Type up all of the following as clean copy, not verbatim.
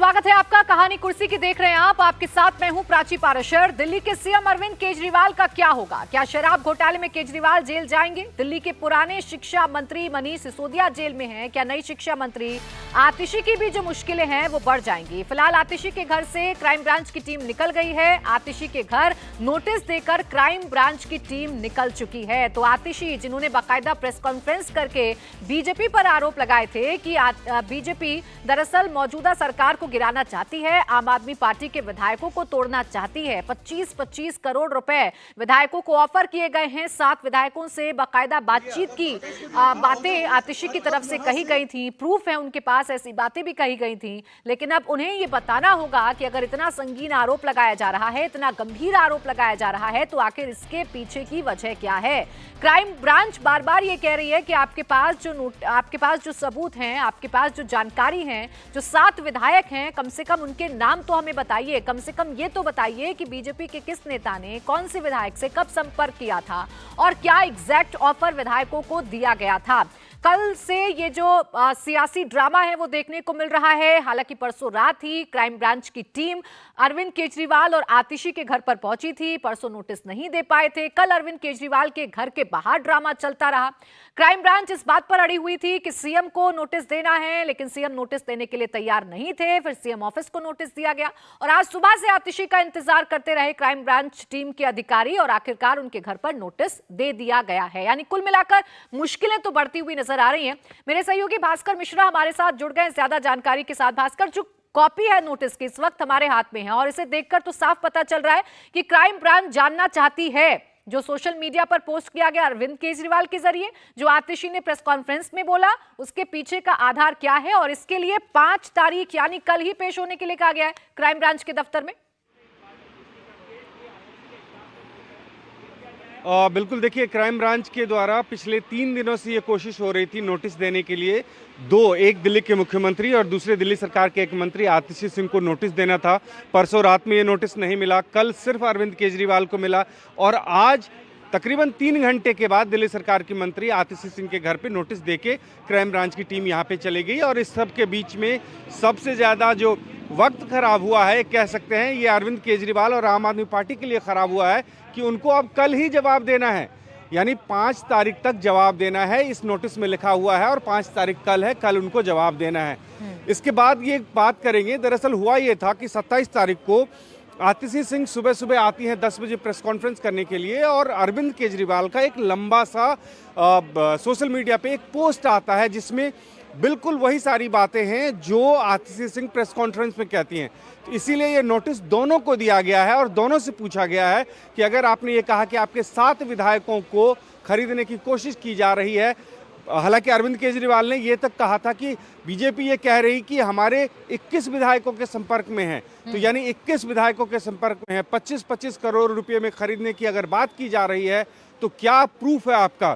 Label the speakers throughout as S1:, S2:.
S1: स्वागत है आपका। कहानी कुर्सी की देख रहे हैं आप। आपके साथ मैं हूं प्राची पाराशर। दिल्ली के सीएम अरविंद केजरीवाल का क्या होगा? क्या शराब घोटाले में केजरीवाल जेल जाएंगे? दिल्ली के पुराने शिक्षा मंत्री मनीष सिसोदिया जेल में हैं। क्या नई शिक्षा मंत्री आतिशी की भी जो मुश्किलें हैं वो बढ़ जाएंगी? फिलहाल आतिशी के घर से क्राइम ब्रांच की टीम निकल गई है। आतिशी के घर नोटिस देकर क्राइम ब्रांच की टीम निकल चुकी है। तो आतिशी, जिन्होंने बाकायदा प्रेस कॉन्फ्रेंस करके बीजेपी पर आरोप लगाए थे कि बीजेपी दरअसल मौजूदा सरकार को गिराना चाहती है, आम आदमी पार्टी के विधायकों को तोड़ना चाहती है। 25-25 करोड़ रुपए विधायकों को ऑफर किए गए हैं। 7 विधायकों से बाकायदा बातचीत की बातें आतिशी की तरफ से कही गई थी। प्रूफ है उनके पास, ऐसी बातें भी कही गई थी। लेकिन अब उन्हें ये बताना होगा कि अगर इतना संगीन आरोप लगाया जा रहा है, इतना गंभीर आरोप लगाया जा रहा है, तो आखिर इसके पीछे की वजह क्या है? क्राइम ब्रांच बार बार ये कह रही है कि आपके पास जो सबूत हैं, आपके पास जो जानकारी है, जो 7 विधायक हैं, कम से कम उनके नाम तो हमें बताइए। कम से कम ये तो बताइए कि बीजेपी के किस नेता ने कौन से विधायक से कब संपर्क किया था और क्या एग्जैक्ट ऑफर विधायकों को दिया गया था। कल से ये जो सियासी ड्रामा है वो देखने को मिल रहा है। हालांकि परसों रात ही क्राइम ब्रांच की टीम अरविंद केजरीवाल और आतिशी के घर पर पहुंची थी। परसों नोटिस नहीं दे पाए थे। कल अरविंद केजरीवाल के घर के बाहर ड्रामा चलता रहा। क्राइम ब्रांच इस बात पर अड़ी हुई थी कि सीएम को नोटिस देना है, लेकिन सीएम नोटिस देने के लिए तैयार नहीं थे। फिर सीएम ऑफिस को नोटिस दिया गया और आज सुबह से आतिशी का इंतजार करते रहे क्राइम ब्रांच टीम के अधिकारी और आखिरकार उनके घर पर नोटिस दे दिया गया है। यानी कुल मिलाकर मुश्किलें तो बढ़ती हुई नजर आ रही हैं। मेरे सहयोगी भास्कर मिश्रा हमारे साथ जुड़ गए ज्यादा जानकारी के साथ। भास्कर, जो कॉपी है नोटिस की इस वक्त हमारे हाथ में है और इसे देखकर तो साफ पता चल रहा है कि क्राइम ब्रांच जानना चाहती है, जो सोशल मीडिया पर पोस्ट किया गया अरविंद केजरीवाल के जरिए, जो आतिशी ने प्रेस कॉन्फ्रेंस में बोला, उसके पीछे का आधार क्या है और इसके लिए 5 तारीख यानी कल ही पेश होने के लिए कहा गया है क्राइम ब्रांच के दफ्तर में।
S2: बिल्कुल, देखिए, क्राइम ब्रांच के द्वारा पिछले 3 दिनों से ये कोशिश हो रही थी नोटिस देने के लिए। एक दिल्ली के मुख्यमंत्री और दूसरे दिल्ली सरकार के एक मंत्री आतिशी सिंह को नोटिस देना था। परसों रात में ये नोटिस नहीं मिला, कल सिर्फ अरविंद केजरीवाल को मिला और आज तकरीबन 3 घंटे के बाद दिल्ली सरकार की मंत्री आतिशी सिंह के घर पे नोटिस देके क्राइम ब्रांच की टीम यहाँ पे चली गई। और इस सब के बीच में सबसे ज़्यादा जो वक्त खराब हुआ है, कह सकते हैं, ये अरविंद केजरीवाल और आम आदमी पार्टी के लिए खराब हुआ है कि उनको अब कल ही जवाब देना है, यानी 5 तारीख तक जवाब देना है। इस नोटिस में लिखा हुआ है और 5 तारीख कल है, कल उनको जवाब देना है। इसके बाद ये बात करेंगे। दरअसल हुआ ये था कि 27 तारीख को आतिशी सिंह सुबह सुबह आती हैं 10 बजे प्रेस कॉन्फ्रेंस करने के लिए और अरविंद केजरीवाल का एक लंबा सा सोशल मीडिया पे एक पोस्ट आता है जिसमें बिल्कुल वही सारी बातें हैं जो आतिशी सिंह प्रेस कॉन्फ्रेंस में कहती हैं। तो इसीलिए ये नोटिस दोनों को दिया गया है और दोनों से पूछा गया है कि अगर आपने ये कहा कि आपके 7 विधायकों को खरीदने की कोशिश की जा रही है, हालांकि अरविंद केजरीवाल ने ये तक कहा था कि बीजेपी ये कह रही कि हमारे 21 विधायकों के संपर्क में है, तो यानी 21 विधायकों के संपर्क में है, 25-25 करोड़ रुपए में खरीदने की अगर बात की जा रही है तो क्या प्रूफ है आपका?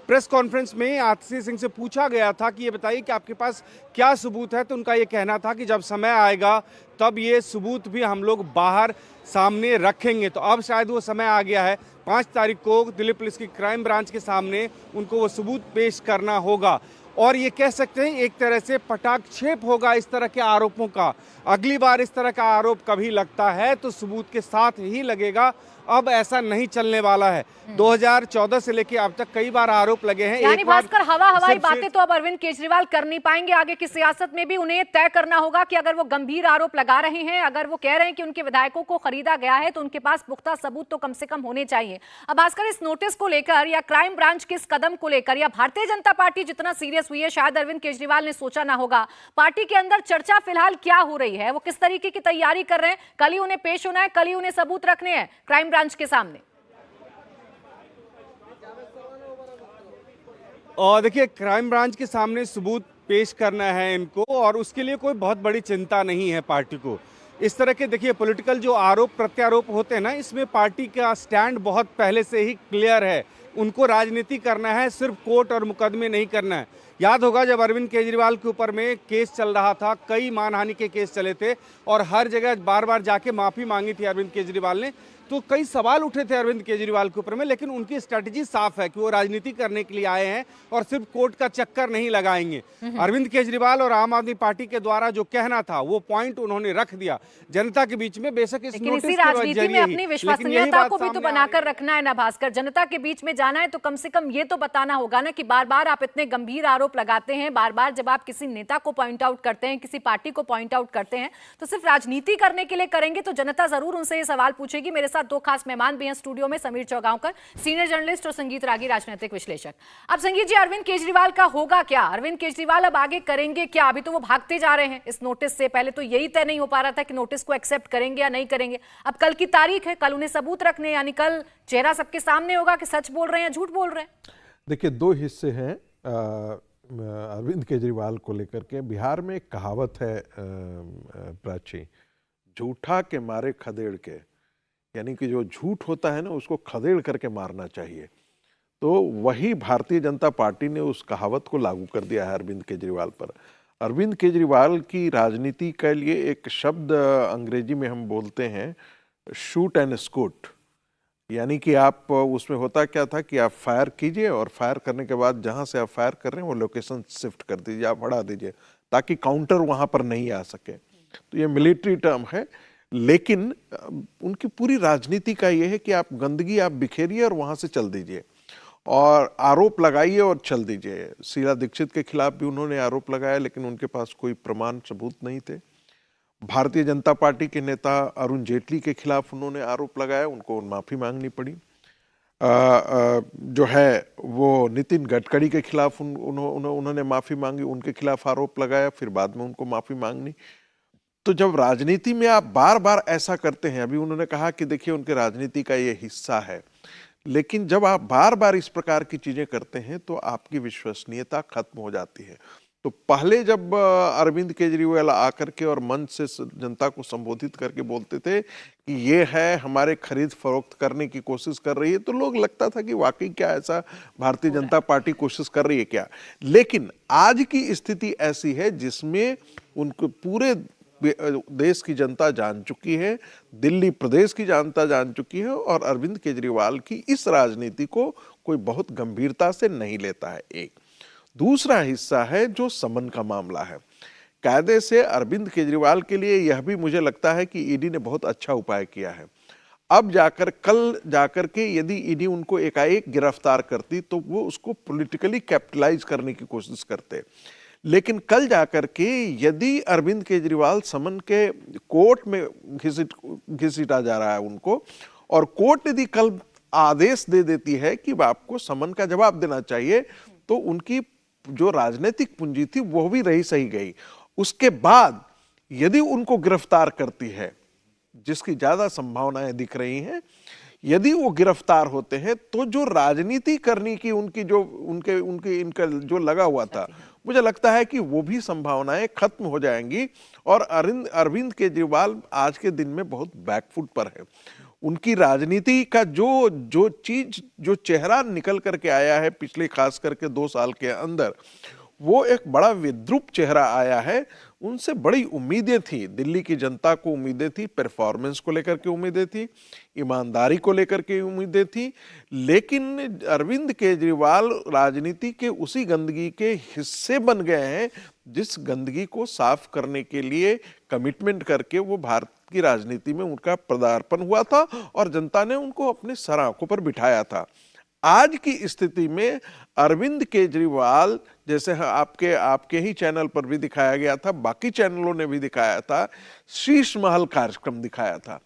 S2: प्रेस कॉन्फ्रेंस में आतिशी सिंह से पूछा गया था कि ये बताइए कि आपके पास क्या सबूत है, तो उनका ये कहना था कि जब समय आएगा तब ये सबूत भी हम लोग बाहर सामने रखेंगे। तो अब शायद वो समय आ गया है, 5 तारीख को दिल्ली पुलिस की क्राइम ब्रांच के सामने उनको वो सबूत पेश करना होगा और ये कह सकते हैं एक तरह से पटाक्षेप होगा इस तरह के आरोपों का। अगली बार इस तरह का आरोप कभी लगता है तो सबूत के साथ ही लगेगा। अब ऐसा नहीं चलने वाला है। 2014 से लेके अब तक कई बार आरोप लगे हैं।
S1: यानी भास्कर, हवाई बातें तो अब अरविंद केजरीवाल कर नहीं पाएंगे। आगे की सियासत में भी उन्हें तय करना होगा कि अगर वो गंभीर आरोप लगा रहे हैं, अगर वो कह रहे हैं कि उनके विधायकों को खरीदा गया है, तो उनके पास पुख्ता सबूत तो कम से कम होने चाहिए। अब भास्कर, इस नोटिस को लेकर या क्राइम ब्रांच के इस कदम को लेकर या भारतीय जनता पार्टी जितना सीरियस हुई है, शायद अरविंद केजरीवाल ने सोचा ना होगा। पार्टी के अंदर चर्चा फिलहाल क्या हो रही है? वो किस तरीके की तैयारी कर रहे हैं? कल ही उन्हें पेश होना है, कल ही उन्हें सबूत रखने हैं क्राइम ब्रांच के सामने।
S2: और देखिए, क्राइम ब्रांच के सामने सबूत पेश करना है इनको और उसके लिए कोई बहुत बड़ी चिंता नहीं है पार्टी को। इस तरह के देखिए पॉलिटिकल जो आरोप प्रत्यारोप होते हैं ना, इसमें पार्टी का स्टैंड बहुत पहले से ही क्लियर है। उनको राजनीति करना है, सिर्फ कोर्ट और मुकदमे नहीं करना है। याद होगा जब अरविंद केजरीवाल के ऊपर में केस चल रहा था, कई मानहानि के केस चले थे और हर जगह बार बार जाके माफ़ी मांगी थी अरविंद केजरीवाल ने, तो कई सवाल उठे थे अरविंद केजरीवाल के ऊपर में, लेकिन उनकी स्ट्रैटेजी साफ है कि वो राजनीति करने के लिए आए हैं और सिर्फ कोर्ट का चक्कर नहीं लगाएंगे। अरविंद केजरीवाल और आम आदमी पार्टी के द्वारा जो कहना था वो पॉइंट उन्होंने रख दिया जनता के बीच में। बेशक इस
S1: लेकिन
S2: नोटिस
S1: इसी
S2: के
S1: राजनीति में अपनी विश्वसनीयता को भी तो बनाकर
S2: रखना
S1: रखना है ना भास्कर। जनता के बीच में जाना है तो कम से कम ये तो बताना होगा ना कि बार बार आप इतने गंभीर आरोप लगाते हैं, बार बार जब आप किसी नेता को पॉइंट आउट करते हैं, किसी पार्टी को पॉइंट आउट करते हैं, तो सिर्फ राजनीति करने के लिए करेंगे तो जनता जरूर उनसे ये सवाल पूछेगी। मेरे साथ दो खास मेहमान भी हैं स्टूडियो में, समीर चौगांवकर सीनियर जर्नलिस्ट और संगीत रागी राजनीतिक विश्लेषक। अब संगीत जी, अरविंद केजरीवाल का होगा क्या? अरविंद केजरीवाल अब आगे करेंगे क्या? अभी तो वो भागते जा रहे हैं इस नोटिस से, पहले तो यही तय नहीं हो पा रहा था कि नोटिस को एक्सेप्ट करेंगे या नहीं करेंगे। अब कल की तारीख है, कल उन्हें सबूत रखने, यानी कल चेहरा सबके सामने होगा कि सच बोल रहे हैं या झूठ बोल रहे हैं।
S3: देखिए, दो हिस्से हैं अरविंद केजरीवाल को लेकर के। बिहार में एक कहावत है प्राची, झूठा के मारे खदेड़ के, यानी कि जो झूठ होता है ना उसको खदेड़ करके मारना चाहिए। तो वही भारतीय जनता पार्टी ने उस कहावत को लागू कर दिया है अरविंद केजरीवाल पर। अरविंद केजरीवाल की राजनीति के लिए एक शब्द अंग्रेजी में हम बोलते हैं शूट एंड स्कूट, यानी कि आप उसमें होता क्या था कि आप फायर कीजिए और फायर करने के बाद जहां से आप फायर कर रहे हैं वो लोकेशन शिफ्ट कर दीजिए, आप हटा दीजिए ताकि काउंटर वहां पर नहीं आ सके। तो ये मिलिट्री टर्म है, लेकिन उनकी पूरी राजनीति का ये है कि आप गंदगी आप बिखेरिए और वहां से चल दीजिए और आरोप लगाइए और चल दीजिए। शीला दीक्षित के खिलाफ भी उन्होंने आरोप लगाया, लेकिन उनके पास कोई प्रमाण सबूत नहीं थे। भारतीय जनता पार्टी के नेता अरुण जेटली के खिलाफ उन्होंने आरोप लगाया, उनको माफी मांगनी पड़ी। जो है वो नितिन गडकरी के खिलाफ उन्होंने माफी मांगी, उनके खिलाफ आरोप लगाया, फिर बाद में उनको माफी मांगनी। तो जब राजनीति में आप बार बार ऐसा करते हैं, अभी उन्होंने कहा कि देखिए उनके राजनीति का ये हिस्सा है, लेकिन जब आप बार बार इस प्रकार की चीजें करते हैं तो आपकी विश्वसनीयता खत्म हो जाती है। तो पहले जब अरविंद केजरीवाल आकर के और मंच से जनता को संबोधित करके बोलते थे कि ये है हमारे खरीद फरोख्त करने की कोशिश कर रही है, तो लोग लगता था कि वाकई क्या ऐसा भारतीय जनता पार्टी कोशिश कर रही है क्या। लेकिन आज की स्थिति ऐसी है जिसमें उनको पूरे देश की जनता जान चुकी है, दिल्ली प्रदेश की जनता जान चुकी है और अरविंद केजरीवाल की इस राजनीति को कोई बहुत गंभीरता से नहीं लेता है। एक दूसरा हिस्सा है जो समन का मामला है। कायदे से अरविंद केजरीवाल के लिए यह भी मुझे लगता है कि ईडी ने बहुत अच्छा उपाय किया है। अब जाकर कल जाकर के यदि ईडी उनको एकाएक गिरफ्तार करती तो वो उसको पॉलिटिकली कैपिटलाइज करने की कोशिश करते, लेकिन कल जाकर के यदि अरविंद केजरीवाल समन के कोर्ट में घसीटा जा रहा है उनको, और कोर्ट यदि कल आदेश दे देती है कि आपको समन का जवाब देना चाहिए, तो उनकी जो राजनीतिक पूंजी थी वो भी रही सही गई। उसके बाद यदि उनको गिरफ्तार करती है, जिसकी ज्यादा संभावनाएं दिख रही हैं, यदि वो गिरफ्तार होते हैं तो जो राजनीति करने की उनकी जो इनका जो लगा हुआ था, मुझे लगता है कि वो भी संभावनाएं खत्म हो जाएंगी। और अरविंद केजरीवाल आज के दिन में बहुत बैकफुट पर है। उनकी राजनीति का जो चेहरा निकल करके आया है पिछले खास करके 2 साल के अंदर, वो एक बड़ा विद्रूप चेहरा आया है। उनसे बड़ी उम्मीदें थी, दिल्ली की जनता को उम्मीदें थी, परफॉर्मेंस को लेकर के उम्मीदें थी, ईमानदारी को लेकर के उम्मीदें थी, लेकिन अरविंद केजरीवाल राजनीति के उसी गंदगी के हिस्से बन गए हैं जिस गंदगी को साफ करने के लिए कमिटमेंट करके वो भारत की राजनीति में उनका पदार्पण हुआ था और जनता ने उनको अपने सर आंखों पर बिठाया था। आज की स्थिति में अरविंद केजरीवाल, जैसे आपके ही चैनल पर भी दिखाया गया था, बाकी चैनलों ने भी दिखाया था, शीश महल कार्यक्रम दिखाया था,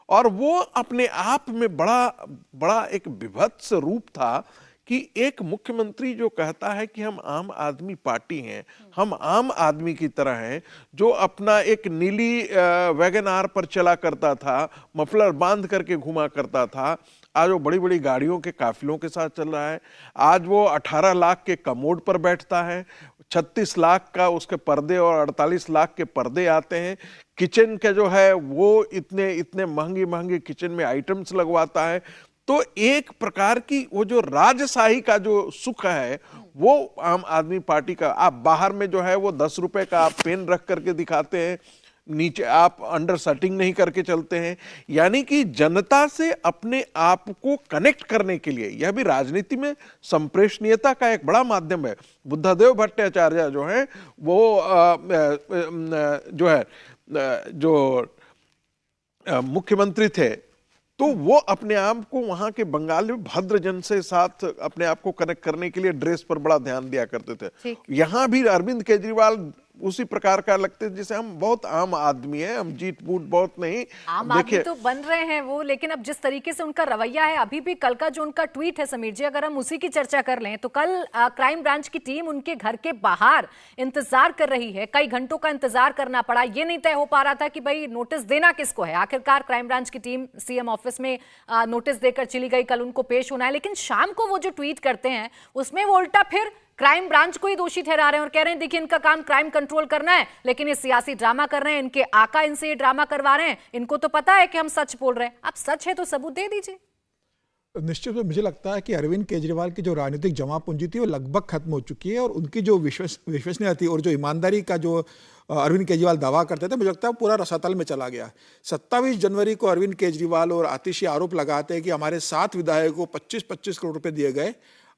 S3: और वो अपने आप में बड़ा एक विभत्स रूप था कि एक मुख्यमंत्री जो कहता है कि हम आम आदमी पार्टी हैं, हम आम आदमी की तरह हैं, जो अपना एक नीली वैगन आर पर चला करता था, मफलर बांध करके घुमा करता था, आज वो बड़ी बड़ी गाड़ियों के काफिलों के साथ चल रहा है। आज वो 18 लाख के कमोड पर बैठता है, 36 लाख का उसके पर्दे और 48 लाख के पर्दे आते हैं। किचन के जो है वो इतने महंगी किचन में आइटम्स लगवाता है। तो एक प्रकार की वो जो राजशाही का जो सुख है वो आम आदमी पार्टी का, आप बाहर में जो है वो 10 रुपए का आप पेन रख करके दिखाते हैं, नीचे आप अंडर शर्टिंग नहीं करके चलते हैं। यानी कि जनता से अपने आप को कनेक्ट करने के लिए यह भी राजनीति में संप्रेषणीयता का एक बड़ा माध्यम है। बुद्धदेव भट्टाचार्य जो है वो जो है जो मुख्यमंत्री थे, तो वो अपने आप को वहां के बंगाली भद्र जन से साथ अपने आप को कनेक्ट करने के लिए ड्रेस पर बड़ा ध्यान दिया करते थे। यहां भी अरविंद केजरीवाल उसी प्रकार का लगते हैं, जैसे हम बहुत आम आदमी हैं, हम जीत बूट बहुत नहीं।
S1: आम आदमी तो बन रहे हैं वो, लेकिन अब जिस तरीके से उनका रवैया है, अभी भी कल का जो उनका ट्वीट है समीर जी, अगर हम उसी की चर्चा कर लें तो कल क्राइम ब्रांच की टीम उनके घर के बाहर इंतजार कर रही है। कई घंटों का इंतजार करना पड़ा, ये नहीं तय हो पा रहा था कि भाई नोटिस देना किसको है। आखिरकार क्राइम ब्रांच की टीम सीएम ऑफिस में नोटिस देकर चली गई, कल उनको पेश होना है। लेकिन शाम को वो जो ट्वीट करते हैं उसमें वो उल्टा फिर क्राइम ब्रांच को ही दोषी ठहरा रहे हैं और कह रहे हैं देखिए इनका काम क्राइम कंट्रोल करना है, लेकिन ये सियासी ड्रामा कर रहे हैं, इनके आका इनसे ये ड्रामा करवा रहे हैं, इनको तो पता है कि हम सच बोल रहे हैं। अब सच है तो सबूत दे दीजिए।
S4: निश्चित रूप से मुझे लगता है कि अरविंद केजरीवाल की जो राजनीतिक जमा पूंजी थी वो लगभग खत्म हो चुकी है और उनकी जो विश्वसनीयता थी और जो ईमानदारी का जो अरविंद केजरीवाल दावा करते थे, मुझे लगता है पूरा रसातल में चला गया। 27 जनवरी को अरविंद केजरीवाल और आतिशी आरोप लगाते हैं कि हमारे 7 विधायकों को 25-25 करोड़ रुपए दिए गए।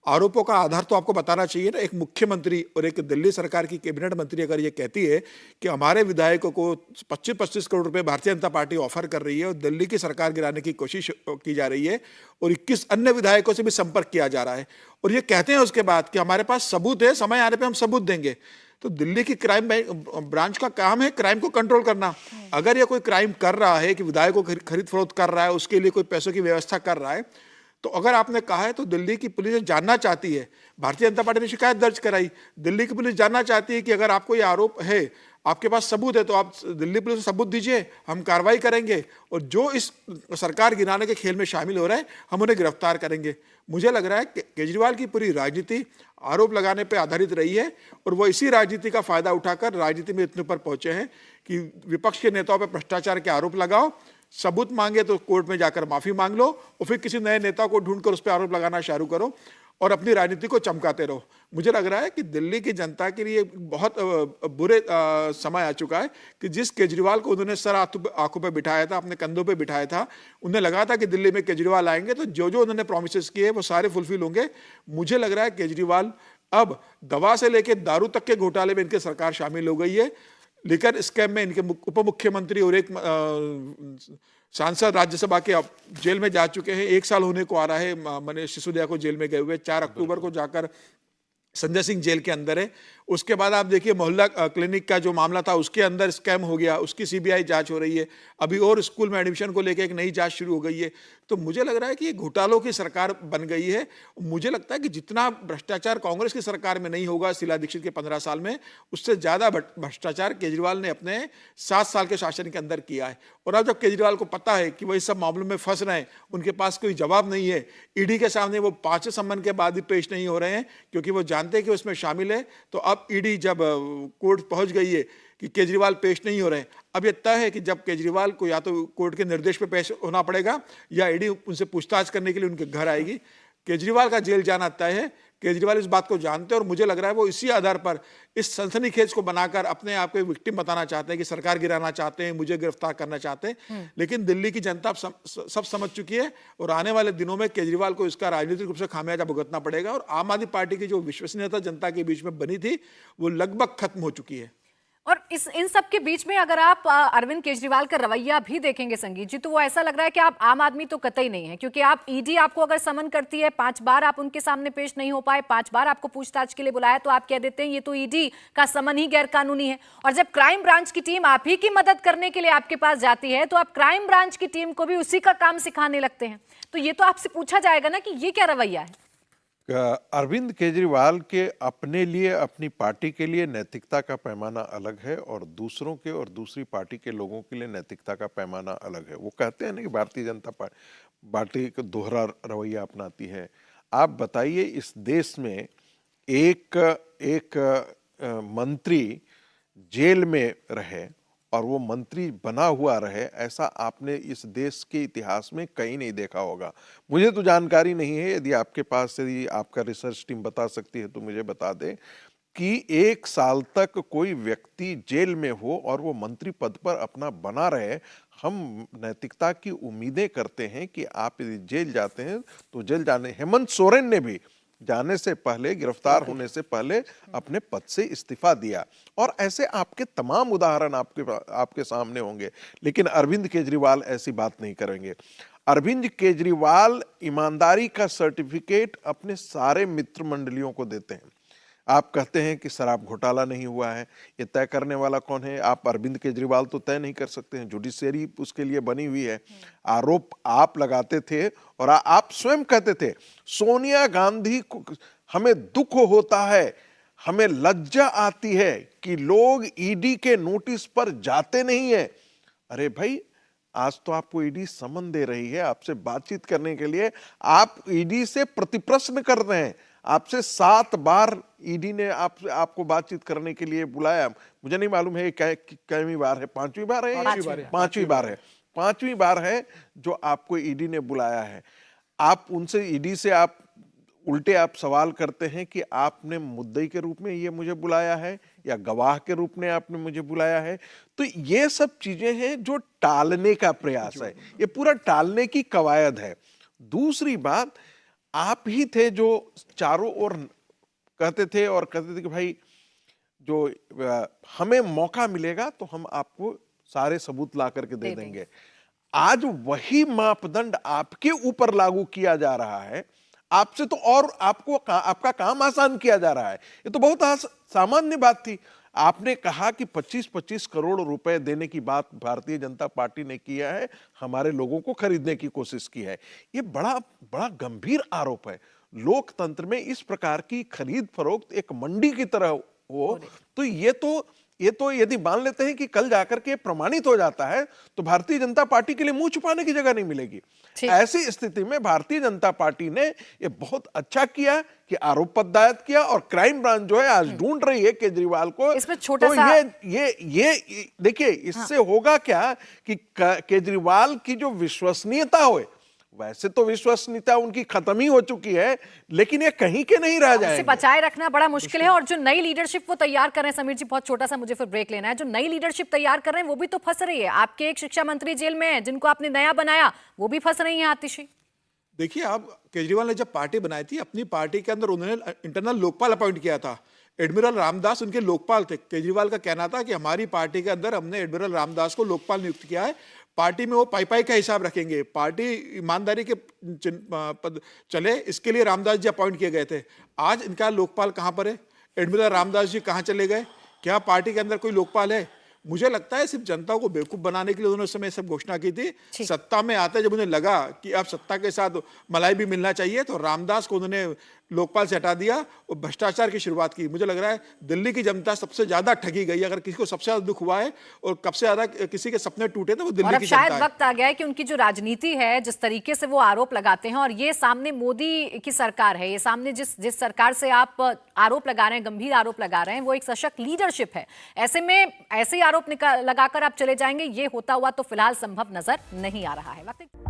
S4: आरोपों का आधार तो आपको बताना चाहिए ना, एक मुख्यमंत्री और एक दिल्ली सरकार की कैबिनेट मंत्री अगर ये कहती है कि हमारे विधायकों को 25-25 करोड़ रुपए भारतीय जनता पार्टी ऑफर कर रही है और दिल्ली की सरकार गिराने की कोशिश की जा रही है और 21 अन्य विधायकों से भी संपर्क किया जा रहा है, और ये कहते हैं उसके बाद कि हमारे पास सबूत है, समय आने पर हम सबूत देंगे। तो दिल्ली की क्राइम ब्रांच का काम है क्राइम को कंट्रोल करना। अगर ये कोई क्राइम कर रहा है कि विधायकों को खरीद फरोख्त कर रहा है, उसके लिए कोई पैसों की व्यवस्था कर रहा है, तो अगर आपने कहा है तो दिल्ली की पुलिस जानना चाहती है, भारतीय जनता पार्टी ने शिकायत दर्ज कराई, दिल्ली की पुलिस जानना चाहती है कि अगर आपको ये आरोप है, आपके पास सबूत है, तो आप दिल्ली पुलिस को सबूत दीजिए, हम कार्रवाई करेंगे और जो इस सरकार गिराने के खेल में शामिल हो रहे हैं हम उन्हें गिरफ्तार करेंगे। मुझे लग रहा है कि केजरीवाल की पूरी राजनीति आरोप लगाने पर आधारित रही है और वो इसी राजनीति का फायदा उठाकर राजनीति में इतने ऊपर पहुंचे हैं कि विपक्ष के नेताओं पर भ्रष्टाचार के आरोप लगाओ, सबूत मांगे तो कोर्ट में जाकर माफी मांग लो और फिर किसी नए नेता को ढूंढकर उस पर आरोप लगाना शुरू करो और अपनी राजनीति को चमकाते रहो। मुझे लग रहा है कि दिल्ली की जनता के लिए बहुत बुरे समय आ चुका है कि जिस केजरीवाल को उन्होंने सर आंखों पे बिठाया था, अपने कंधों पे बिठाया था, उन्हें लगा था कि दिल्ली में केजरीवाल आएंगे तो जो जो उन्होंने प्रोमिसेस किए वो सारे फुलफिल होंगे। मुझे लग रहा है केजरीवाल अब दवा से लेकर दारू तक के घोटाले में इनके सरकार शामिल हो गई है। लिकर स्कैम में इनके उप मुख्यमंत्री और एक सांसद राज्यसभा के जेल में जा चुके हैं। 1 साल होने को आ रहा है मनीष सिसोदिया को जेल में गए हुए। 4 अक्टूबर को जाकर संजय सिंह जेल के अंदर है। उसके बाद आप देखिए मोहल्ला क्लिनिक का जो मामला था उसके अंदर स्कैम हो गया, उसकी सीबीआई जांच हो रही है। अभी और स्कूल में एडमिशन को लेकर एक नई जांच शुरू हो गई है। तो मुझे लग रहा है कि ये घोटालों की सरकार बन गई है। मुझे लगता है कि जितना भ्रष्टाचार कांग्रेस की सरकार में नहीं होगा शीला दीक्षित के 15 साल में, उससे ज्यादा भ्रष्टाचार केजरीवाल ने अपने 7 साल के शासन के अंदर किया है। और अब जब केजरीवाल को पता है कि वो इस सब मामलों में फंस रहे हैं, उनके पास कोई जवाब नहीं है, ईडी के सामने वो 5 सम्मन के बाद भी पेश नहीं हो रहे हैं क्योंकि वो जानते हैं कि उसमें शामिल है। तो अब ईडी जब कोर्ट पहुंच गई है कि केजरीवाल पेश नहीं हो रहे हैं, अब यह तय है कि जब केजरीवाल को या तो कोर्ट के निर्देश पे पेश होना पड़ेगा या ईडी उनसे पूछताछ करने के लिए उनके घर आएगी। केजरीवाल का जेल जाना तय है। केजरीवाल इस बात को जानते हैं और मुझे लग रहा है वो इसी आधार पर इस सनसनीखेज को बनाकर अपने आप को विक्टिम बताना चाहते हैं कि सरकार गिराना चाहते हैं, मुझे गिरफ्तार करना चाहते हैं। लेकिन दिल्ली की जनता सब समझ चुकी है और आने वाले दिनों में केजरीवाल को इसका राजनीतिक रूप से खामियाजा भुगतना पड़ेगा और आम आदमी पार्टी की जो विश्वसनीयता जनता के बीच में बनी थी वो लगभग खत्म हो चुकी है।
S1: और इन सब के बीच में अगर आप अरविंद केजरीवाल का रवैया भी देखेंगे संगीत जी, तो वो ऐसा लग रहा है कि आप आम आदमी तो कतई नहीं है, क्योंकि आप ईडी आपको अगर समन करती है, 5 बार आप उनके सामने पेश नहीं हो पाए, 5 बार आपको पूछताछ के लिए बुलाया, तो आप कह देते हैं ये तो ईडी का समन ही गैर कानूनी है। और जब क्राइम ब्रांच की टीम आप ही की मदद करने के लिए आपके पास जाती है तो आप क्राइम ब्रांच की टीम को भी उसी का काम सिखाने लगते हैं। तो ये तो आपसे पूछा जाएगा ना कि ये क्या रवैया है।
S3: अरविंद केजरीवाल के अपने लिए, अपनी पार्टी के लिए नैतिकता का पैमाना अलग है और दूसरों के और दूसरी पार्टी के लोगों के लिए नैतिकता का पैमाना अलग है। वो कहते हैं ना कि भारतीय जनता पार्टी को दोहरा रवैया अपनाती है। आप बताइए इस देश में एक मंत्री जेल में रहे और वो मंत्री बना हुआ रहे, ऐसा आपने इस देश के इतिहास में कहीं नहीं देखा होगा। मुझे तो जानकारी नहीं है, यदि आपके पास यदि आपका रिसर्च टीम बता सकती है तो मुझे बता दे कि 1 साल तक कोई व्यक्ति जेल में हो और वो मंत्री पद पर अपना बना रहे। हम नैतिकता की उम्मीदें करते हैं कि आप यदि जेल जाते हैं तो जेल जाने, हेमंत सोरेन ने भी जाने से पहले, गिरफ्तार होने से पहले अपने पद से इस्तीफा दिया, और ऐसे आपके तमाम उदाहरण आपके सामने होंगे। लेकिन अरविंद केजरीवाल ऐसी बात नहीं करेंगे। अरविंद केजरीवाल ईमानदारी का सर्टिफिकेट अपने सारे मित्र मंडलियों को देते हैं। आप कहते हैं कि शराब घोटाला नहीं हुआ है, ये तय करने वाला कौन है? आप अरविंद केजरीवाल तो तय नहीं कर सकते हैं, जुडिशियरी उसके लिए बनी हुई है। आरोप आप लगाते थे और आप स्वयं कहते थे सोनिया गांधी को हमें दुख होता है, हमें लज्जा आती है कि लोग ईडी के नोटिस पर जाते नहीं है। अरे भाई, आज तो आपको ईडी समन दे रही है आपसे बातचीत करने के लिए, आप ईडी से प्रतिप्रश्न कर रहे हैं। आपसे 7 बार ईडी ने आपको बातचीत करने के लिए बुलाया। मुझे नहीं मालूम है कितनी बार है, 5वीं बार है, 5वीं बार है, 5वीं बार है जो आपको ईडी ने बुलाया है। आप उनसे, ईडी से आप उल्टे आप सवाल करते हैं कि आपने मुद्दई के रूप में ये मुझे बुलाया है या गवाह के रूप में आपने मुझे बुलाया है। तो ये सब चीजें हैं जो टालने का प्रयास है, ये पूरा टालने की कवायद है। दूसरी बात, आप ही थे जो चारों ओर कहते थे कि भाई जो हमें मौका मिलेगा तो हम आपको सारे सबूत ला करके दे देंगे। आज वही मापदंड आपके ऊपर लागू किया जा रहा है, आपसे तो और आपका काम आसान किया जा रहा है। ये तो बहुत सामान्य बात थी। आपने कहा कि 25-25 करोड़ रुपए देने की बात भारतीय जनता पार्टी ने किया है, हमारे लोगों को खरीदने की कोशिश की है। ये बड़ा गंभीर आरोप है। लोकतंत्र में इस प्रकार की खरीद फरोख्त एक मंडी की तरह हो तो ये तो यदि मान लेते हैं कि कल जाकर के प्रमाणित हो जाता है तो भारतीय जनता पार्टी के लिए मुंह छुपाने की जगह नहीं मिलेगी। ऐसी स्थिति में भारतीय जनता पार्टी ने ये बहुत अच्छा किया कि आरोप पत्र दायर किया, और क्राइम ब्रांच जो है आज ढूंढ रही है केजरीवाल को।
S1: इसमें छोटा
S3: तो
S1: सा
S3: ये देखिए, इससे होगा क्या कि केजरीवाल की जो विश्वसनीयता हो, वैसे तो विश्वसनीयता उनकी खत्म ही हो चुकी है, लेकिन ये कहीं के नहीं रह जाएंगे।
S1: इसे बचाए रखना बड़ा मुश्किल है। और जो नई लीडरशिप वो तैयार कर रहे हैं, समीर जी बहुत छोटा सा मुझे फिर ब्रेक लेना है, जो नई लीडरशिप तैयार कर रहे हैं वो भी तो फंस रही है। आपके एक शिक्षा मंत्री जेल में है, जिनको आपने नया बनाया वो भी फंस रही है आतिशी।
S4: देखिए, आप केजरीवाल ने जब पार्टी बनाई थी, अपनी पार्टी के अंदर उन्होंने इंटरनल लोकपाल अपॉइंट किया था। एडमिरल रामदास उनके लोकपाल थे। केजरीवाल का कहना था कि हमारी पार्टी के अंदर हमने एडमिरल रामदास को लोकपाल नियुक्त किया है, पार्टी में वो पाई का हिसाब रखेंगे, पार्टी ईमानदारी के पद चले, इसके लिए रामदास जी अपॉइंट किए गए थे। आज इनका लोकपाल कहां पर है? एडमिरल रामदास जी कहां चले गए? क्या पार्टी के अंदर कोई लोकपाल है? मुझे लगता है सिर्फ जनता को बेवकूफ बनाने के लिए उन्होंने उस समय सब घोषणा की थी। सत्ता में आते जब उन्हें लगा कि अब सत्ता के साथ मलाई भी मिलना चाहिए, तो रामदास को उन्होंने लोकपाल से हटा दिया और भ्रष्टाचार की शुरुआत की। मुझे लग रहा है दिल्ली की जनता सबसे ज्यादा ठगी गई। अगर किसी को सबसे ज्यादा दुख हुआ है और कब से ज्यादा किसी के सपने टूटे तो वो दिल्ली की जनता है।
S1: शायद वक्त आ गया है कि उनकी जो राजनीति है, जिस तरीके से वो आरोप लगाते हैं, और ये सामने मोदी की सरकार है, ये सामने जिस सरकार से आप आरोप लगा रहे हैं, गंभीर आरोप लगा रहे हैं, वो एक सशक्त लीडरशिप है। ऐसे में ऐसे आरोप लगाकर आप चले जाएंगे, ये होता हुआ तो फिलहाल संभव नजर नहीं आ रहा है।